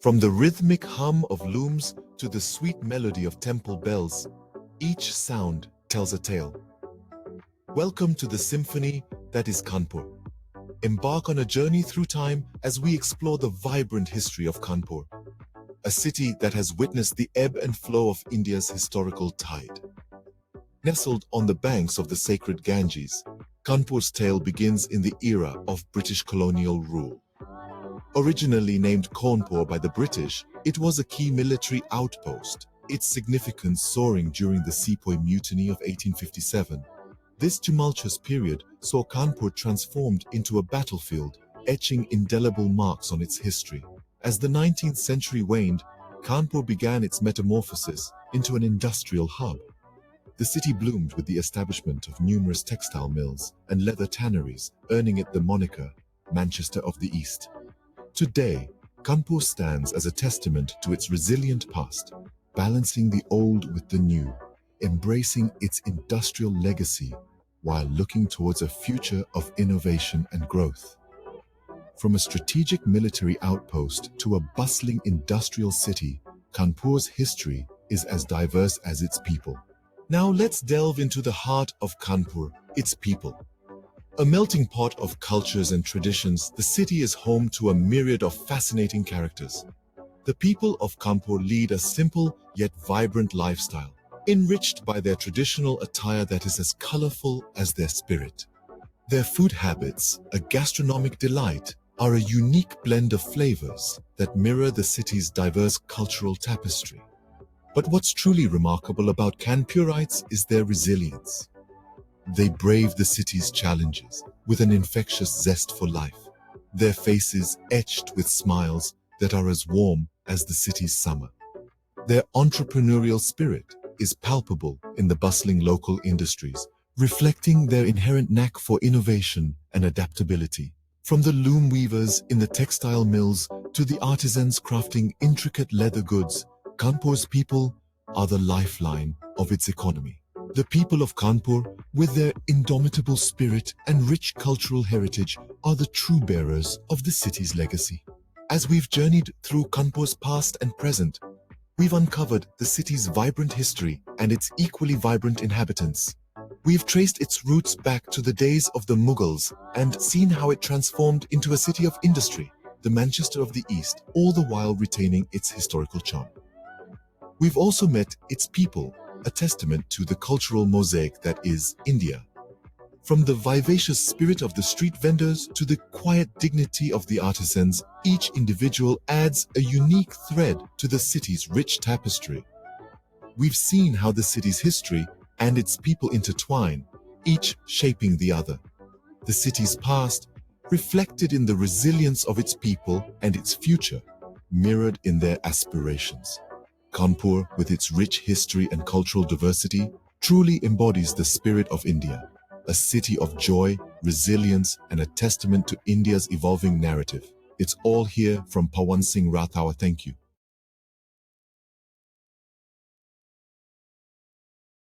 From the rhythmic hum of looms to the sweet melody of temple bells, each sound tells a tale. Welcome to the symphony that is Kanpur. Embark on a journey through time as we explore the vibrant history of Kanpur, a city that has witnessed the ebb and flow of India's historical tide. Nestled on the banks of the sacred Ganges, Kanpur's tale begins in the era of British colonial rule. Originally named Kanpur by the British, it was a key military outpost, its significance soaring during the Sepoy Mutiny of 1857. This tumultuous period saw Kanpur transformed into a battlefield, etching indelible marks on its history. As the 19th century waned, Kanpur began its metamorphosis into an industrial hub. The city bloomed with the establishment of numerous textile mills and leather tanneries, earning it the moniker Manchester of the East. Today, Kanpur stands as a testament to its resilient past, balancing the old with the new, embracing its industrial legacy while looking towards a future of innovation and growth. From a strategic military outpost to a bustling industrial city, Kanpur's history is as diverse as its people. Now let's delve into the heart of Kanpur, its people. A melting pot of cultures and traditions, the city is home to a myriad of fascinating characters. The people of Kanpur lead a simple yet vibrant lifestyle, enriched by their traditional attire that is as colorful as their spirit. Their food habits, a gastronomic delight, are a unique blend of flavors that mirror the city's diverse cultural tapestry. But what's truly remarkable about Kanpurites is their resilience. They brave the city's challenges with an infectious zest for life, their faces etched with smiles that are as warm as the city's summer. Their entrepreneurial spirit is palpable in the bustling local industries, reflecting their inherent knack for innovation and adaptability. From the loom weavers in the textile mills to the artisans crafting intricate leather goods, Kanpur's people are the lifeline of its economy. The people of Kanpur, with their indomitable spirit and rich cultural heritage, are the true bearers of the city's legacy. As we've journeyed through Kanpur's past and present, we've uncovered the city's vibrant history and its equally vibrant inhabitants. We've traced its roots back to the days of the Mughals and seen how it transformed into a city of industry, the Manchester of the East, all the while retaining its historical charm. We've also met its people, a testament to the cultural mosaic that is India. From the vivacious spirit of the street vendors to the quiet dignity of the artisans, each individual adds a unique thread to the city's rich tapestry. We've seen how the city's history and its people intertwine, each shaping the other. The city's past, reflected in the resilience of its people, and its future, mirrored in their aspirations. Kanpur, with its rich history and cultural diversity, truly embodies the spirit of India, a city of joy, resilience, and a testament to India's evolving narrative. It's all here from Pawan Singh Rathawa. Thank you.